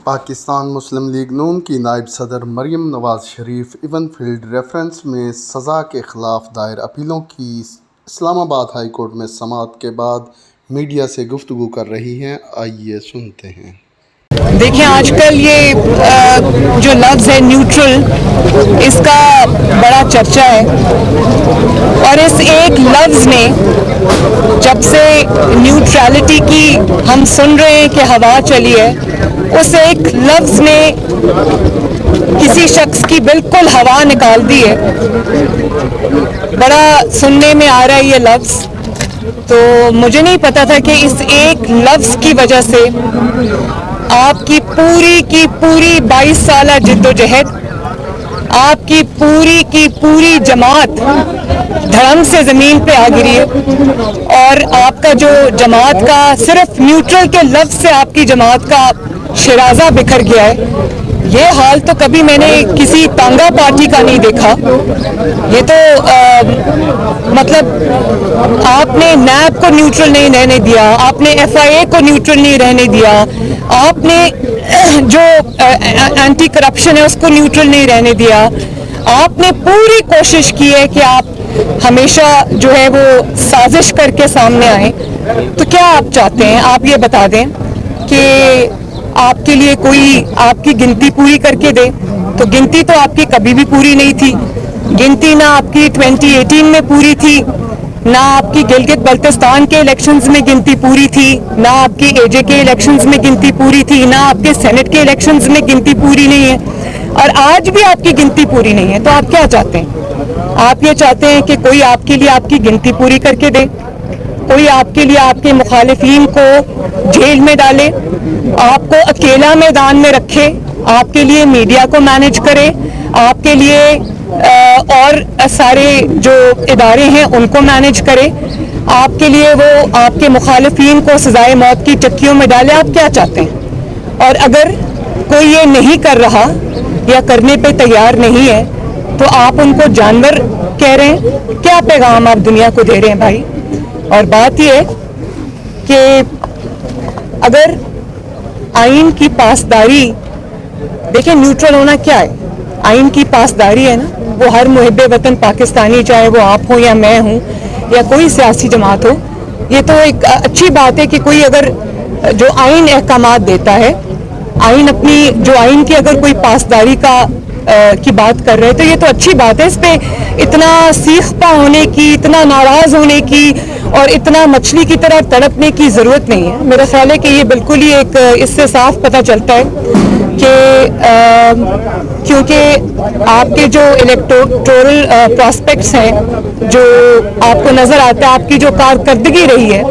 پاکستان مسلم league نون کی نائب صدر Maryam Nawaz Sharif even field reference میں سزا کے خلاف دائر اپیلوں کی اسلام آباد ہائی کورٹ میں سماعت کے بعد میڈیا سے گفتگو کر رہی ہیں۔ آئیے سنتے ہیں۔ دیکھیں، آج کل یہ جو لفظ ہے نیوٹرل، اس کا بڑا چرچا ہے، اور اس ایک لفظ نے جب سے نیوٹرالٹی کی ہم سن رہے ہیں کہ ہوا چلی ہے، اس ایک لفظ نے کسی شخص کی بالکل ہوا نکال دی ہے۔ بڑا سننے میں آ رہا ہے یہ لفظ، تو مجھے نہیں پتا تھا کہ اس ایک لفظ کی وجہ سے آپ کی پوری 22 سالہ جد و جہد، آپ کی پوری جماعت دھڑم سے زمین پہ آ گری ہے، اور آپ کا جو جماعت کا صرف نیوٹرل کے لفظ سے آپ کی جماعت کا شرازہ بکھر گیا ہے۔ یہ حال تو کبھی میں نے کسی تانگا پارٹی کا نہیں دیکھا۔ یہ تو مطلب آپ نے نیب کو نیوٹرل نہیں رہنے دیا، آپ نے FIA کو نیوٹرل نہیں رہنے دیا، آپ نے جو اینٹی کرپشن ہے اس کو نیوٹرل نہیں رہنے دیا، آپ نے پوری کوشش کی ہے کہ آپ ہمیشہ جو ہے وہ سازش کر کے سامنے آئیں۔ تو کیا آپ چاہتے ہیں؟ آپ یہ بتا دیں کہ آپ کے لیے کوئی آپ کی گنتی پوری کر کے دے؟ تو گنتی تو آپ کی کبھی بھی پوری نہیں تھی۔ گنتی نہ آپ کی 2018 میں پوری تھی، نہ آپ کی گلگت بلتستان کے الیکشنز میں گنتی پوری تھی، نہ آپ کی AJ کے الیکشنز میں گنتی پوری تھی، نہ آپ کے سینٹ کے الیکشنز میں گنتی پوری نہیں ہے، اور آج بھی آپ کی گنتی پوری نہیں ہے۔ تو آپ کیا چاہتے ہیں؟ آپ یہ چاہتے ہیں کہ کوئی آپ کے لیے آپ کی گنتی پوری کر کے دے، کوئی آپ کے لیے آپ کے مخالفین کو جیل میں ڈالے، آپ کو اکیلا میدان میں رکھے، آپ کے لیے میڈیا کو مینیج کرے، آپ کے لیے اور سارے جو ادارے ہیں ان کو مینیج کرے، آپ کے لیے وہ آپ کے مخالفین کو سزائے موت کی چکیوں میں ڈالے؟ آپ کیا چاہتے ہیں؟ اور اگر کوئی یہ نہیں کر رہا یا کرنے پہ تیار نہیں ہے تو آپ ان کو جانور کہہ رہے ہیں؟ کیا پیغام آپ دنیا کو دے رہے ہیں بھائی؟ اور بات یہ ہے کہ اگر آئین کی پاسداری، دیکھیں نیوٹرل ہونا کیا ہے؟ آئین کی پاسداری ہے نا، وہ ہر محب وطن پاکستانی، چاہے وہ آپ ہوں یا میں ہوں یا کوئی سیاسی جماعت ہو، یہ تو ایک اچھی بات ہے کہ کوئی اگر جو آئین احکامات دیتا ہے، آئین اپنی جو آئین کی اگر کوئی پاسداری کی بات کر رہے تو یہ تو اچھی بات ہے۔ اس پہ اتنا سیخ پا ہونے کی، اتنا ناراض ہونے کی اور اتنا مچھلی کی طرح تڑپنے کی ضرورت نہیں ہے۔ میرا خیال ہے کہ یہ بالکل ہی ایک اس سے صاف پتہ چلتا ہے کہ کیونکہ آپ کے جو الیکٹورل پراسپیکٹس ہیں، جو آپ کو نظر آتا ہے، آپ کی جو کارکردگی رہی ہے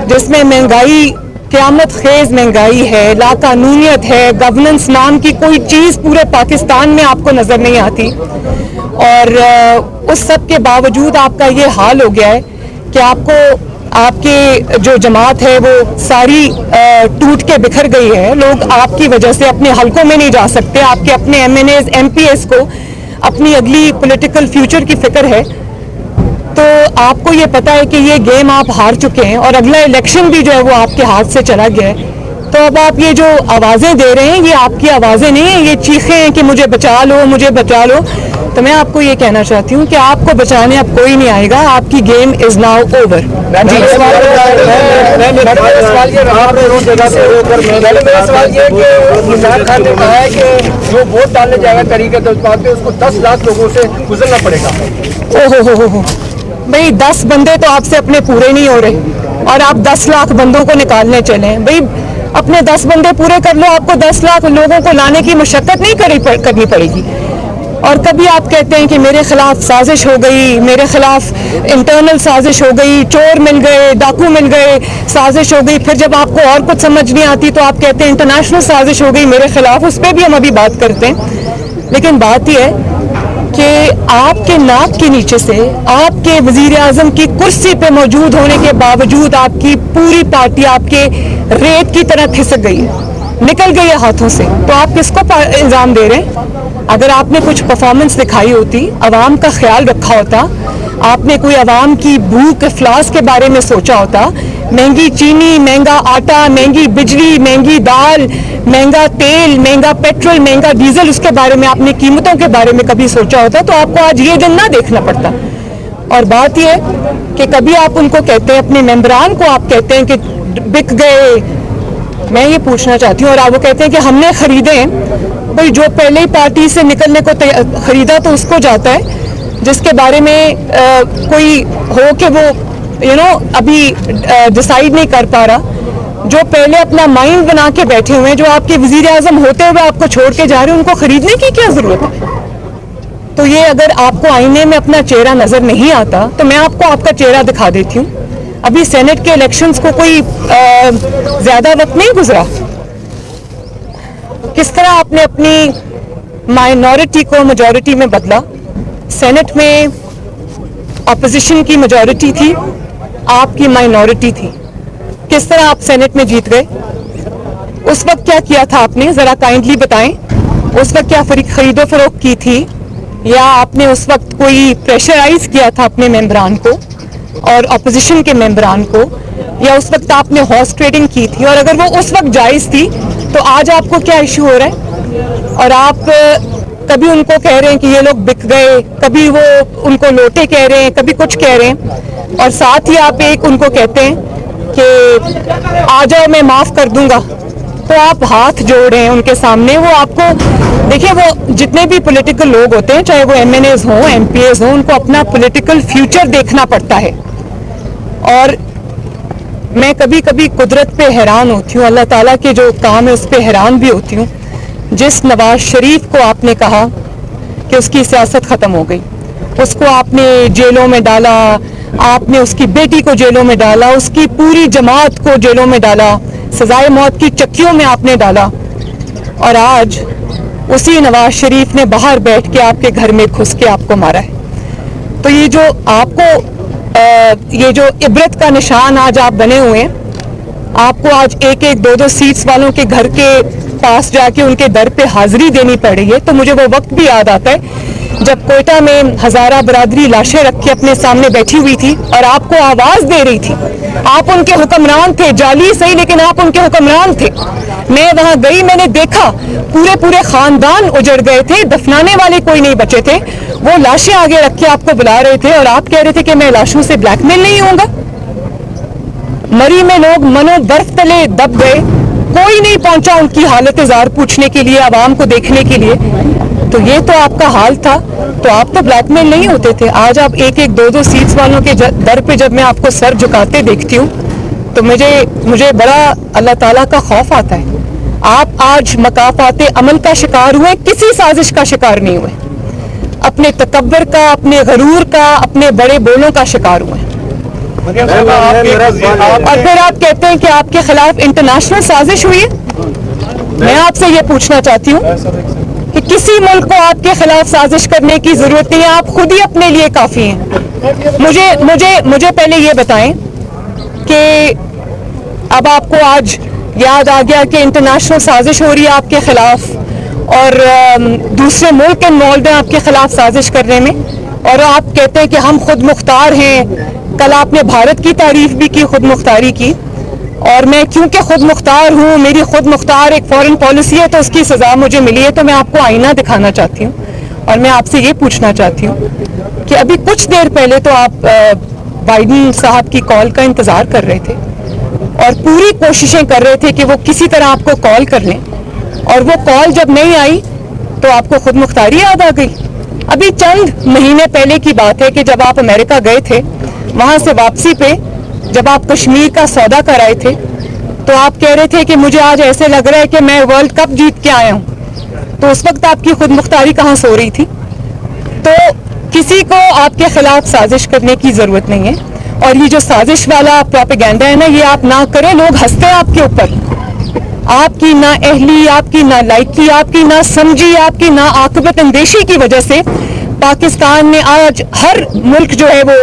جس میں مہنگائی، قیامت خیز مہنگائی ہے، لا قانونیت ہے، گورننس نام کی کوئی چیز پورے پاکستان میں آپ کو نظر نہیں آتی، اور اس سب کے باوجود آپ کا یہ حال ہو گیا ہے کہ آپ کے جو جماعت ہے وہ ساری ٹوٹ کے بکھر گئی ہے۔ لوگ آپ کی وجہ سے اپنے حلقوں میں نہیں جا سکتے، آپ کے اپنے MNAs MPs کو اپنی اگلی پولیٹیکل فیوچر کی فکر ہے، تو آپ کو یہ پتا ہے کہ یہ گیم آپ ہار چکے ہیں اور اگلا الیکشن بھی جو ہے وہ آپ کے ہاتھ سے چلا گیا ہے۔ تو اب آپ یہ جو آوازیں دے رہے ہیں، یہ آپ کی آوازیں نہیں ہیں، یہ چیخیں ہیں کہ مجھے بچا لو، مجھے بچا لو۔ تو میں آپ کو یہ کہنا چاہتی ہوں کہ آپ کو بچانے اب کوئی نہیں آئے گا، آپ کی گیم از ناؤ اوور۔ جو ووٹ ڈالنے جائے گا طریقے اس کو 10 لاکھ لوگوں سے گزرنا پڑے گا۔ بھئی 10 بندے تو آپ سے اپنے پورے نہیں ہو رہے اور آپ 10 لاکھ بندوں کو نکالنے چلیں۔ بھئی اپنے 10 بندے پورے کر لو، آپ کو 10 لاکھ لوگوں کو لانے کی مشقت نہیں کرنی پڑے گی۔ اور کبھی آپ کہتے ہیں کہ میرے خلاف سازش ہو گئی، میرے خلاف انٹرنل سازش ہو گئی، چور مل گئے، ڈاکو مل گئے، سازش ہو گئی۔ پھر جب آپ کو اور کچھ سمجھ نہیں آتی تو آپ کہتے ہیں انٹرنیشنل سازش ہو گئی میرے خلاف، اس پہ بھی ہم ابھی بات کرتے ہیں۔ لیکن بات یہ ہے کہ آپ کے ناک کے نیچے سے آپ کے وزیر اعظم کی کرسی پہ موجود ہونے کے باوجود آپ کی پوری پارٹی آپ کے ریت کی طرح کھسک گئی ہے، نکل گئی ہے ہاتھوں سے۔ تو آپ کس کو الزام دے رہے ہیں؟ اگر آپ نے کچھ پرفارمنس دکھائی ہوتی، عوام کا خیال رکھا ہوتا، آپ نے کوئی عوام کی بھوک افلاس کے بارے میں سوچا ہوتا महंगी चीनी, महंगा आटा, महंगी बिजली, महंगी दाल, महंगा तेल, महंगा पेट्रोल, महंगा डीजल, उसके बारे में आपने कीमतों के बारे में कभी सोचा होता तो आपको आज ये दिन ना देखना पड़ता। और बात यह है कि कभी आप उनको कहते हैं, अपने मेंबरान को आप कहते हैं कि बिक गए। मैं ये पूछना चाहती हूँ, और आप वो कहते हैं कि हमने खरीदे हैं। भाई जो पहले ही पार्टी से निकलने को खरीदा तो उसको जाता है, जिसके बारे में कोई हो कि वो अभी डिसाइड नहीं कर पा रहा, जो पहले अपना माइंड बना के बैठे हुए हैं, जो आपके वजीर आजम होते हुए आपको छोड़ के जा रहे हैं, उनको खरीदने की क्या जरूरत है? तो ये अगर आपको आईने में अपना चेहरा नजर नहीं आता तो मैं आपको आपका चेहरा दिखा देती हूँ। अभी सेनेट के इलेक्शंस को कोई ज्यादा वक्त नहीं गुजरा, किस तरह आपने अपनी माइनॉरिटी को मेजॉरिटी में बदला। सेनेट में अपोजिशन की मेजॉरिटी थी, आपकी माइनॉरिटी थी, किस तरह आप सेनेट में जीत गए? उस वक्त क्या किया था आपने, जरा काइंडली बताएं। उस वक्त क्या खरीदो फरोख्त की थी, या आपने उस वक्त कोई प्रेशराइज किया था अपने मेंबरान को और अपोजिशन के मेंबरान को, या उस वक्त आपने हॉर्स ट्रेडिंग की थी? और अगर वो उस वक्त जायज़ थी तो आज आपको क्या इशू हो रहा है? और आप कभी उनको कह रहे हैं कि ये लोग बिक गए, कभी वो उनको लोटे कह रहे हैं, कभी कुछ कह रहे हैं, और साथ ही आप एक उनको कहते हैं कि आ जाओ मैं माफ़ कर दूंगा। तो आप हाथ जोड़ रहे हैं उनके सामने। वो आपको देखिए, वो जितने भी पॉलिटिकल लोग होते हैं, चाहे वो MNAs हों, MPAs हों, उनको अपना पॉलिटिकल फ्यूचर देखना पड़ता है। और मैं कभी कभी कुदरत पे हैरान होती हूँ, अल्लाह ताला के जो काम है उस पे हैरान भी होती हूँ। जिस नवाज शरीफ को आपने कहा कि उसकी सियासत ख़त्म हो गई, उसको आपने जेलों में डाला, आपने उसकी बेटी को जेलों में डाला, उसकी पूरी जमात को जेलों में डाला, सजाए मौत की चक्कियों में आपने डाला, और आज उसी नवाज शरीफ ने बाहर बैठ के आपके घर में घुस के आपको मारा है। तो ये जो आपको ये जो इबरत का निशान आज आप बने हुए हैं, आपको आज एक एक दो दो सीट्स वालों के घर के पास जाके उनके दर पे हाजिरी देनी पड़ रही है। तो मुझे वो वक्त भी याद आता है जब कोयटा में हजारा बरादरी लाशें रख के अपने सामने बैठी हुई थी और आपको आवाज दे रही थी। आप उनके हुक्मरान थे, जाली सही लेकिन आप उनके हुक्मरान थे। मैं वहां गई, मैंने देखा पूरे पूरे खानदान उजड़ गए थे, दफनाने वाले कोई नहीं बचे थे। वो लाशें आगे रख के आपको बुला रहे थे और आप कह रहे थे कि मैं लाशों से ब्लैकमेल नहीं होऊंगा। मरी में लोग मनो बर्फ तले दब गए, कोई नहीं पहुंचा उनकी हालत जार पूछने के लिए, आवाम को देखने के लिए। तो ये तो आपका हाल था, तो आप तो ब्लैकमेल नहीं होते थे। आज आप एक एक दो दो सीट्स वालों के दर पे जब मैं आपको सर झुकाते देखती हूँ तो मुझे बड़ा अल्लाह ताला का खौफ आता है। आप आज मकाफाते अमल का शिकार हुए, किसी साजिश का शिकार नहीं हुए। अपने तकब्बर का, अपने गरूर का, अपने बड़े बोलों का शिकार हुए। और फिर आप कहते हैं कि आपके खिलाफ इंटरनेशनल साजिश हुई है। मैं आपसे ये पूछना चाहती हूँ कि किसी मुल्क को आपके खिलाफ साजिश करने की जरूरत नहीं है, आप खुद ही अपने लिए काफी हैं। मुझे पहले ये बताएं कि अब आपको आज याद आ गया कि इंटरनेशनल साजिश हो रही है आपके खिलाफ और दूसरे मुल्क इन्वॉल्व हैं आपके खिलाफ साजिश करने में, और आप कहते हैं कि हम खुद मुख्तार हैं। कल आपने भारत की तारीफ भी की, खुद मुख्तारी की, और मैं क्योंकि खुद मुख्तार हूँ, मेरी खुद मुख्तार एक फॉरेन पॉलिसी है तो उसकी सजा मुझे मिली है। तो मैं आपको आईना दिखाना चाहती हूँ और मैं आपसे ये पूछना चाहती हूँ कि अभी कुछ देर पहले तो आप बाइडन साहब की कॉल का इंतजार कर रहे थे और पूरी कोशिशें कर रहे थे कि वो किसी तरह आपको कॉल कर लें, और वो कॉल जब नहीं आई तो आपको खुद मुख्तारी याद आ गई। अभी चंद महीने पहले की बात है कि जब आप अमेरिका गए थे, वहां से वापसी पे जब आप कश्मीर का सौदा कर आए थे तो आप कह रहे थे कि मुझे आज ऐसे लग रहा है कि मैं वर्ल्ड कप जीत के आया हूं। तो उस वक्त आपकी खुद मुख्तारी कहाँ सो रही थी? तो किसी को आपके खिलाफ साजिश करने की जरूरत नहीं है। और ये जो साजिश वाला प्रोपेगेंडा है ना, ये आप ना करें। लोग हंसते हैं आपके ऊपर, आपकी ना अहली, आपकी ना लायकी, आपकी ना समझी, आपकी ना आकबत अंदेशी की वजह से पाकिस्तान में आज हर मुल्क जो है वो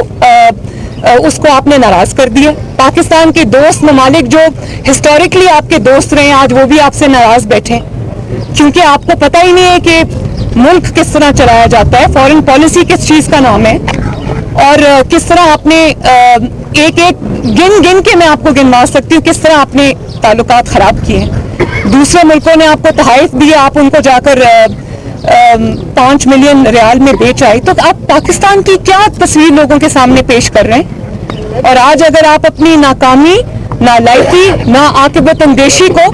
उसको आपने नाराज कर दिया। पाकिस्तान के दोस्त ममालिक जो हिस्टोरिकली आपके दोस्त रहे, आज वो भी आपसे नाराज बैठे, क्योंकि आपको पता ही नहीं है कि मुल्क किस तरह चलाया जाता है, फॉरेन पॉलिसी किस चीज का नाम है। اور کس طرح آپ نے ایک ایک گن کے میں آپ کو گنوا سکتی ہوں کس طرح آپ نے تعلقات خراب کیے ہیں. دوسرے ملکوں نے آپ کو تحائف دیے, آپ ان کو جا کر 5 ملین ریال میں بیچ آئی, تو آپ پاکستان کی کیا تصویر لوگوں کے سامنے پیش کر رہے ہیں؟ اور آج اگر آپ اپنی ناکامی, نالائقی, ناعاقبت اندیشی کو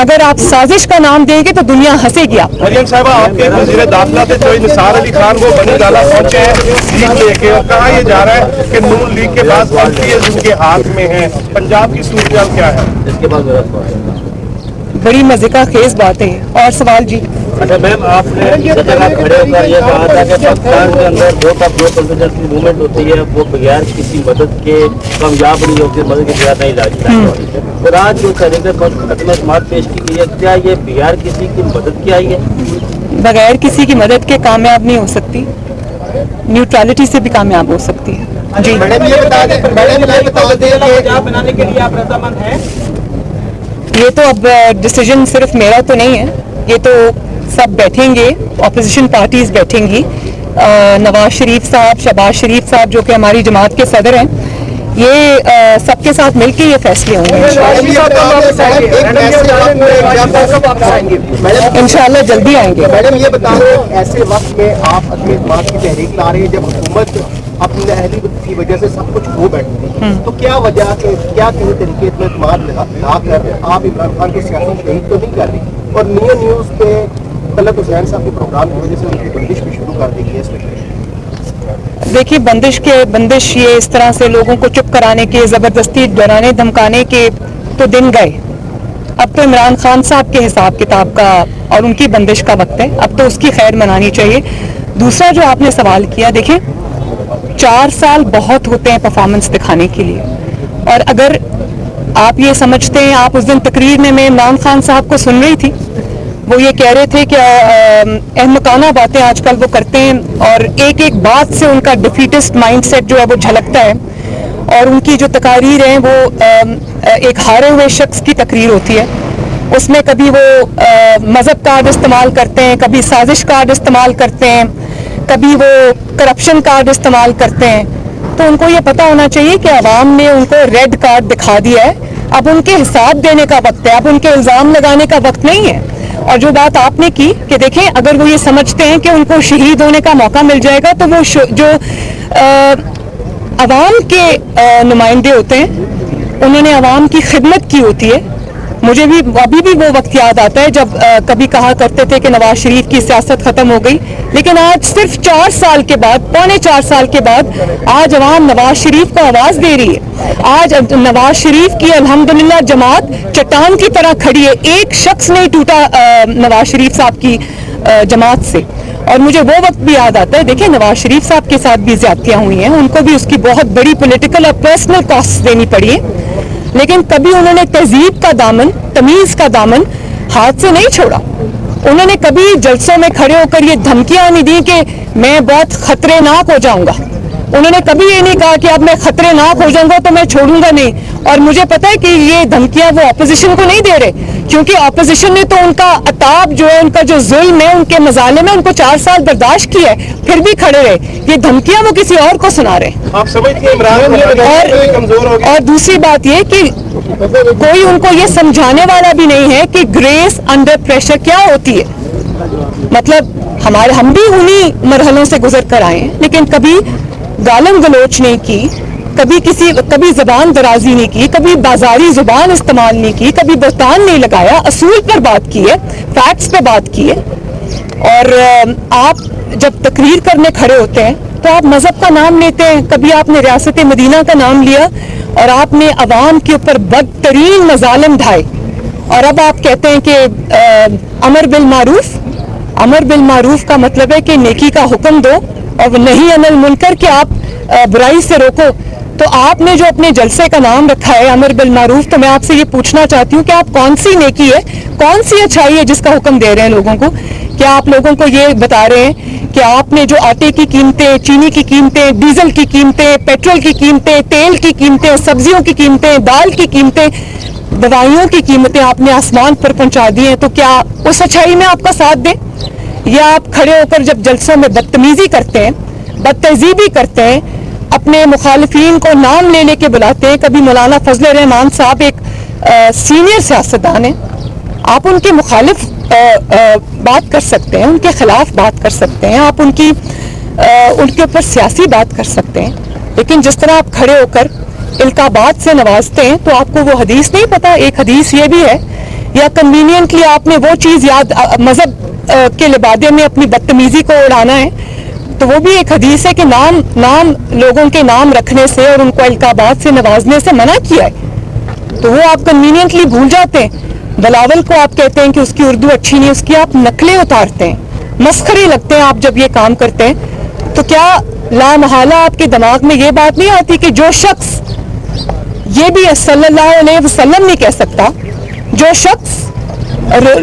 اگر آپ سازش کا نام دیں گے تو دنیا ہنسے گی. آپ مریم صاحبہ, آپ کے وزیر داخلہ تھے تو نثار علی خان وہ بنی گالا پہنچے ہیں لیگ لے کے, اور کہا یہ جا رہا ہے کہ نون لیگ کے بعد MPs ان کے ہاتھ میں ہیں. پنجاب کی صورتحال کیا ہے؟ اس کے بعد بڑی مزے کا خیز بات ہے. اور سوال جی. اچھا میم, آپ نے جگہ کھڑے ہو کر یہ کہا تھا کہ پاکستان کے اندر ووٹ آف نو کانفیڈنس کی موومنٹ ہوتی ہے, وہ بغیر کسی مدد کے کامیاب نہیں ہوتی, مدد کے بغیر نہیں لاتی. اور آج جو طریقے پر سماعت پیش کی گئی ہے, کیا یہ بغیر کسی کی مدد کی آئی ہے؟ بغیر کسی کی مدد کے کامیاب نہیں ہو سکتی, نیوٹرلٹی سے بھی کامیاب ہو سکتی ہے. جی میڈم یہ بتا دیں پنجاب بنانے کے لیے آپ رضامند ہیں؟ یہ تو اب ڈیسیجن صرف میرا تو نہیں ہے, یہ تو سب بیٹھیں گے, اپوزیشن پارٹیز بیٹھیں گی. نواز شریف صاحب, شہباز شریف صاحب جو کہ ہماری جماعت کے صدر ہیں, یہ سب کے ساتھ مل کے یہ فیصلے ہوں گے. انشاءاللہ جلدی آئیں گے. میڈم یہ بتا رہے ہیں ایسے وقت میں آپ عدم اعتماد کی تحریک لا رہے ہیں جب حکومت اپنی اہلی کی وجہ سے سب کچھ کھو بیٹھتی ہے, تو کیا وجہ کہ کیا کسی طریقے عدم اعتماد لا کر آپ عمران خان کے سیاسی شہید تو نہیں کر رہی, اور نیوز پہ طلعت حسین صاحب کے پروگرام کی وجہ سے ان کی بندش بھی شروع کر دی گئی ہے اس وقت؟ دیکھیے, بندش یہ اس طرح سے لوگوں کو چپ کرانے کے, زبردستی ڈرانے دھمکانے کے تو دن گئے. اب تو عمران خان صاحب کے حساب کتاب کا اور ان کی بندش کا وقت ہے, اب تو اس کی خیر منانی چاہیے. دوسرا جو آپ نے سوال کیا, دیکھیں 4 سال بہت ہوتے ہیں پرفارمنس دکھانے کے لیے, اور اگر آپ یہ سمجھتے ہیں, آپ اس دن تقریر میں عمران خان صاحب کو سن رہی تھی, وہ یہ کہہ رہے تھے کہ احمقانہ باتیں آج کل وہ کرتے ہیں, اور ایک ایک بات سے ان کا ڈیفیٹسٹ مائنڈ سیٹ جو ہے وہ جھلکتا ہے, اور ان کی جو تقاریر ہیں وہ ایک ہارے ہوئے شخص کی تقریر ہوتی ہے. اس میں کبھی وہ مذہب کارڈ استعمال کرتے ہیں, کبھی سازش کارڈ استعمال کرتے ہیں, کبھی وہ کرپشن کارڈ استعمال کرتے ہیں. تو ان کو یہ پتہ ہونا چاہیے کہ عوام نے ان کو ریڈ کارڈ دکھا دیا ہے, اب ان کے حساب دینے کا وقت ہے, اب ان کے الزام لگانے کا وقت نہیں ہے. اور جو بات آپ نے کی کہ دیکھیں, اگر وہ یہ سمجھتے ہیں کہ ان کو شہید ہونے کا موقع مل جائے گا, تو وہ جو عوام کے نمائندے ہوتے ہیں, انہوں نے عوام کی خدمت کی ہوتی ہے. مجھے بھی ابھی بھی وہ وقت یاد آتا ہے جب کبھی کہا کرتے تھے کہ نواز شریف کی سیاست ختم ہو گئی, لیکن آج صرف 4 سال کے بعد, پونے 4 سال کے بعد, آج عوام نواز شریف کو آواز دے رہی ہے. آج نواز شریف کی الحمدللہ جماعت چٹان کی طرح کھڑی ہے, ایک شخص نہیں ٹوٹا نواز شریف صاحب کی جماعت سے. اور مجھے وہ وقت بھی یاد آتا ہے, دیکھیں نواز شریف صاحب کے ساتھ بھی زیادتیاں ہوئی ہیں, ان کو بھی اس کی بہت بڑی پولیٹیکل اور پرسنل کاسٹ دینی پڑی ہے, لیکن کبھی انہوں نے تہذیب کا دامن, تمیز کا دامن ہاتھ سے نہیں چھوڑا. انہوں نے کبھی جلسوں میں کھڑے ہو کر یہ دھمکیاں نہیں دی کہ میں بہت خطرے ناک ہو جاؤں گا. انہوں نے کبھی یہ نہیں کہا کہ اب میں خطرے ناک ہو جاؤں گا تو میں چھوڑوں گا نہیں. اور مجھے پتا ہے کہ یہ دھمکیاں وہ اپوزیشن کو نہیں دے رہے, کیونکہ اپوزیشن نے تو ان کا عتاب جو ہے, ان کا جو ظلم ہے, ان کے مظالم ہے, ان کو 4 سال برداشت کیا ہے, پھر بھی کھڑے رہے. یہ دھمکیاں وہ کسی اور کو سنا رہے ہیں. آپ سمجھتے ہیں عمران کمزور ہو گیا؟ اور دوسری بات یہ کہ کوئی ان کو یہ سمجھانے والا بھی نہیں ہے کہ گریس انڈر پریشر کیا ہوتی ہے. مطلب ہم بھی انہی مرحلوں سے گزر کر آئے ہیں, لیکن کبھی گالم گلوچ نہیں کی, کبھی زبان درازی نہیں کی, کبھی بازاری زبان استعمال نہیں کی, کبھی بہتان نہیں لگایا, اصول پر بات کی ہے, فیکٹس پہ بات کی ہے. اور آپ جب تقریر کرنے کھڑے ہوتے ہیں تو آپ مذہب کا نام لیتے ہیں, کبھی آپ نے ریاست مدینہ کا نام لیا, اور آپ نے عوام کے اوپر بدترین مظالم ڈھائے, اور اب آپ کہتے ہیں کہ امر بالمعروف. امر بالمعروف کا مطلب ہے کہ نیکی کا حکم دو, اور نہیں عن المنکر کہ آپ برائی سے روکو. تو آپ نے جو اپنے جلسے کا نام رکھا ہے امر بالمعروف, تو میں آپ سے یہ پوچھنا چاہتی ہوں کہ آپ کون سی نیکی ہے, کون سی اچھائی ہے جس کا حکم دے رہے ہیں لوگوں کو؟ کیا آپ لوگوں کو یہ بتا رہے ہیں کہ آپ نے جو آٹے کی قیمتیں, چینی کی قیمتیں, ڈیزل کی قیمتیں, پیٹرول کی قیمتیں, تیل کی قیمتیں, سبزیوں کی قیمتیں, دال کی قیمتیں, دوائیوں کی قیمتیں آپ نے آسمان پر پہنچا دی ہیں, تو کیا اس اچھائی میں آپ کا ساتھ دیں؟ یا آپ کھڑے ہو کر جب جلسوں میں بدتمیزی کرتے ہیں, بدتہذیبی کرتے ہیں, अपने मुखालिफिन को नाम ले लेके बुलाते हैं। कभी मौलाना फजल रहमान साहब एक सीनियर सियासतदान हैं, आप उनके मुखालिफ बात कर सकते हैं, उनके खिलाफ बात कर सकते हैं, आप उनके ऊपर सियासी बात कर सकते हैं, लेकिन जिस तरह आप खड़े होकर इल्काबात से नवाजते हैं तो आपको वो हदीस नहीं पता। एक हदीस ये भी है, या कन्वीनियंटली आपने वो चीज़ याद मज़हब के लिबादे में अपनी बदतमीज़ी को उड़ाना है, तो वो भी एक हदीस है कि नाम लोगों के नाम रखने से और उनको इल्काबात से नवाजने से मना किया है, तो वो आप कन्वीनियंटली भूल जाते हैं। बिलावल को आप कहते हैं कि उसकी उर्दू अच्छी नहीं, उसकी आप नकलें उतारते हैं, मस्खरे लगते हैं आप जब ये काम करते हैं। तो क्या लामहला आपके दिमाग में ये बात नहीं आती कि जो शख्स ये भी सल्लल्लाहु अलैहि वसल्लम नहीं कह सकता, जो शख्स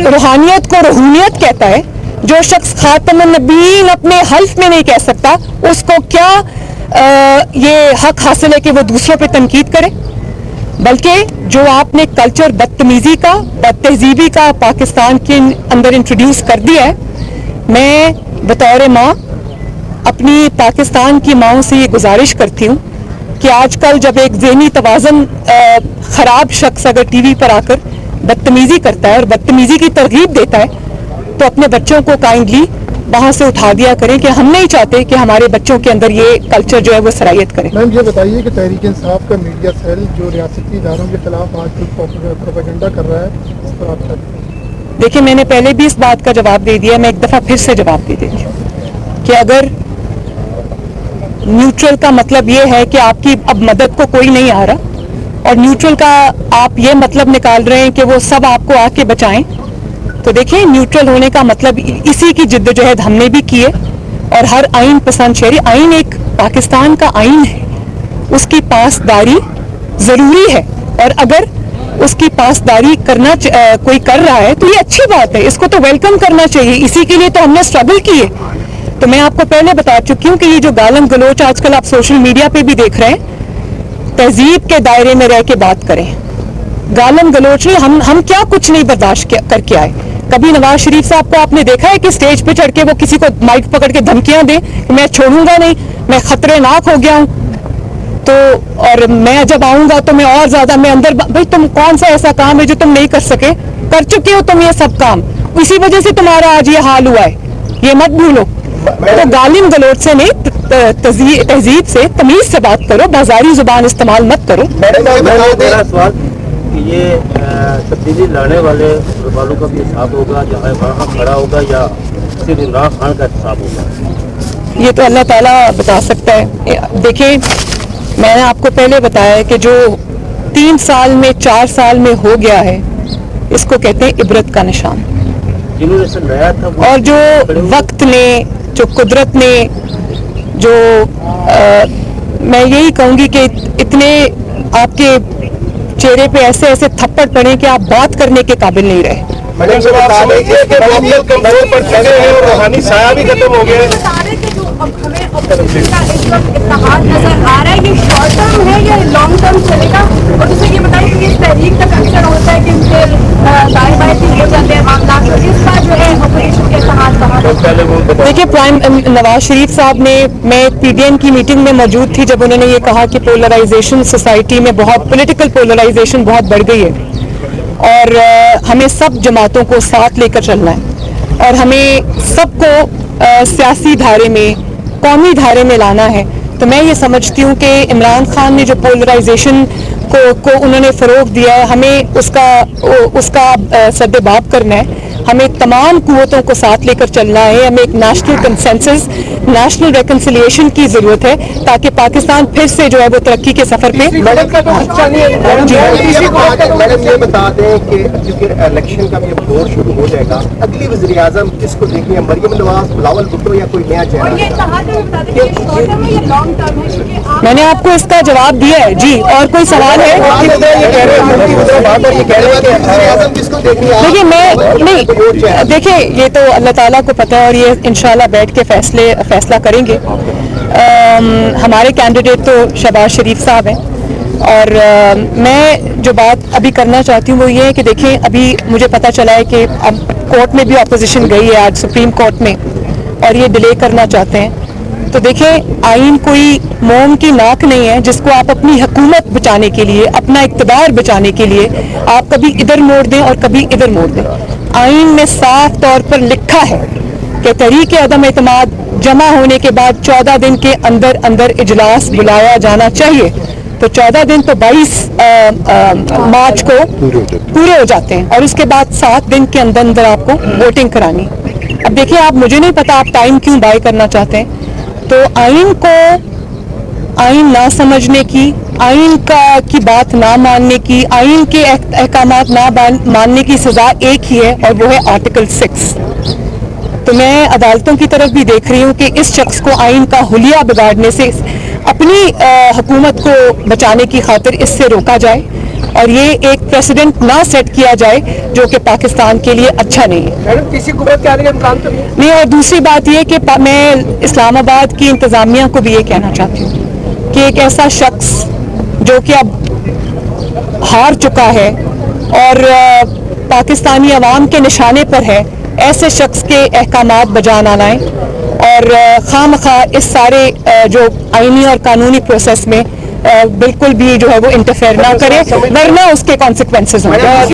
रूहानियत को रूहानियत कहता है, जो शख्स खातमुन नबीयीन अपने हल्फ में नहीं कह सकता, उसको क्या ये हक हासिल है कि वो दूसरों पे तनकीद करे? बल्कि जो आपने कल्चर बदतमीजी का, बदतहजीबी का पाकिस्तान के अंदर इंट्रोड्यूस कर दिया है, मैं बतौर माँ अपनी पाकिस्तान की माँओं से ये गुजारिश करती हूँ कि आजकल जब एक ज़हनी तवाज़न ख़राब शख्स अगर टीवी पर आकर बदतमीजी करता है और बदतमीजी की तरगीब देता है, तो अपने बच्चों को काइंडली वहाँ से उठा दिया करें कि हम नहीं चाहते कि हमारे बच्चों के अंदर ये कल्चर जो है वो सरायत करे। मैम ये बताइए कि तहरीक इंसाफ का मीडिया सेल जो रियासती इदारों के खिलाफ आज प्रोपेगेंडा कर रहा है, इस पर आप क्या कहेंगे? देखिए, मैंने पहले भी इस बात का जवाब दे दिया, मैं एक दफ़ा फिर से जवाब दे देती हूँ कि अगर न्यूट्रल का मतलब ये है कि आपकी अब मदद को कोई नहीं आ रहा और न्यूट्रल का आप ये मतलब निकाल रहे हैं कि वो सब आपको आके बचाएं, तो देखिए न्यूट्रल होने का मतलब इसी की जिद्दोजहद हमने भी की है। और हर आइन पसंद शहरी, आइन एक पाकिस्तान का आइन है, उसकी पासदारी ज़रूरी है, और अगर उसकी पासदारी करना कोई कर रहा है तो ये अच्छी बात है, इसको तो वेलकम करना चाहिए, इसी के लिए तो हमने स्ट्रगल की है। तो मैं आपको पहले बता चुकी हूँ कि ये जो गालम गलोच आजकल आप सोशल मीडिया पे भी देख रहे हैं, तहजीब के दायरे में रह के बात करें। गालम गलोच नहीं, हम क्या कुछ नहीं बर्दाश्त करके आए। कभी नवाज शरीफ साहब को आपने देखा है कि स्टेज पे चढ़ के वो किसी को माइक पकड़ के धमकियां दे कि मैं छोड़ूंगा नहीं, मैं खतरनाक हो गया हूं, तो और मैं जब आऊंगा तो मैं और ज्यादा, मैं अंदर, भाई तुम कौन सा ऐसा काम है जो तुम नहीं कर सके, कर चुके हो तुम ये सब काम, इसी वजह से तुम्हारा आज ये हाल हुआ है, ये मत भूलो। तो गालिम गलोच से नहीं, तहजीब से, तमीज से बात करो, बाजारी जुबान इस्तेमाल मत करो। मेरा सवाल कि ये तब्दीली लाने वालों का भी हिसाब होगा, या वहाँ खड़ा होगा, या सिर्फ इमरान खान का हिसाब होगा? ये तो अल्लाह ताला बता सकता है। देखिए, मैंने आपको पहले बताया है कि जो 3 साल में 4 साल में हो गया है, इसको कहते हैं इबरत का निशान। जिन्होंने सुनाया था और जो वक्त ने, जो कुदरत ने, जो मैं यही कहूँगी कि इतने आपके चेहरे पे ऐसे ऐसे थप्पड़ पड़े कि आप बात करने के काबिल नहीं रहे। मैडम से बता दीजिए कि मॉडल कमजोर पर चले हैं और रूहानी साया भी खत्म हो गया है। हमें ऑपोजिशन का इस वक्त इत्तेहाद नजर आ रहा है, ये शॉर्ट टर्म है या लॉन्ग टर्म चलेगा? और दूसरा ये बताइए कि इस तहरीक तक अक्सर होता है कि उनके दाएं बाएं से हो जाते हैं मामला, तो इसका जो है ऑपोजिशन के इत्तेहाद कहाँ? देखिए, प्राइम नवाज शरीफ साहब ने, मैं PDN की मीटिंग में मौजूद थी जब उन्होंने ये कहा कि पोलराइजेशन सोसाइटी में बहुत, पॉलिटिकल पोलराइजेशन बहुत बढ़ गई है और हमें सब जमातों को साथ लेकर चलना है और हमें सबको सियासी धारे में, कौमी धारे में लाना है। तो मैं ये समझती हूँ कि इमरान खान ने जो पोलराइजेशन को उन्होंने फ़रोग़ दिया है, हमें उसका सद्देबाब करना है, हमें तमाम कुव्वतों को साथ लेकर चलना है, हमें एक नेशनल कंसेंसस, नेशनल रिकन्सिलिएशन की ज़रूरत है ताकि पाकिस्तान फिर से जो है वो तरक्की के सफ़र पे। मैडम ये बता दें कि क्योंकि इलेक्शन का भी अब दौर शुरू हो जाएगा, अगली वज़ीर आज़म किसको देखनी है, मरियम नवाज, बिलावल भुट्टो या कोई नया चेहरा? मैंने आपको इसका जवाब दिया है जी। और कोई सवाल है? देखिए, मैं नहीं, देखिए ये तो अल्लाह ताला को पता है और ये इंशाल्लाह बैठ के फैसला करेंगे। हमारे कैंडिडेट तो शहबाज शरीफ साहब हैं और मैं जो बात अभी करना चाहती हूँ वो ये है कि देखें, अभी मुझे पता चला है कि अब कोर्ट में भी अपोजिशन गई है आज सुप्रीम कोर्ट में और ये डिले करना चाहते हैं। तो देखें, आइन कोई मोम की नाक नहीं है जिसको आप अपनी हुकूमत बचाने के लिए, अपना इक़्तिदार बचाने के लिए आप कभी इधर मोड़ दें और कभी इधर मोड़ दें। आइन में साफ तौर पर लिखा है कि तहरीक अदम एतमाद जमा होने के बाद 14 दिन के अंदर अंदर इजलास बुलाया जाना चाहिए। तो 14 दिन तो 22 मार्च को पूरे हो जाते हैं और उसके बाद 7 दिन के अंदर अंदर आपको वोटिंग करानी। अब देखिए, आप, मुझे नहीं पता आप टाइम क्यों बाय करना चाहते हैं। तो आइन ना समझने की, आइन की बात ना मानने की, आइन के अहकामात ना मानने की सज़ा एक ही है और वो है आर्टिकल 6। तो मैं अदालतों की तरफ भी देख रही हूँ कि इस शख्स को आइन का हुलिया बिगाड़ने से, अपनी हुकूमत को बचाने की खातिर इससे रोका जाए और ये एक प्रेसिडेंट ना सेट किया जाए जो कि पाकिस्तान के लिए अच्छा नहीं है। मैडम, किसी हुकूमत के आने का इम्कान तो नहीं। और दूसरी बात ये कि मैं इस्लामाबाद की इंतज़ामिया को भी ये कहना चाहती हूँ कि एक ऐसा शख्स जो कि अब हार चुका है और पाकिस्तानी अवाम के निशाने पर है, ऐसे शख्स के अहकामात बजा ना लाएं और खामखा इस सारे जो आईनी और कानूनी प्रोसेस में बिल्कुल भी जो है वो इंटरफेयर ना करें, वरना उसके कॉन्सिक्वेंसेस होंगे।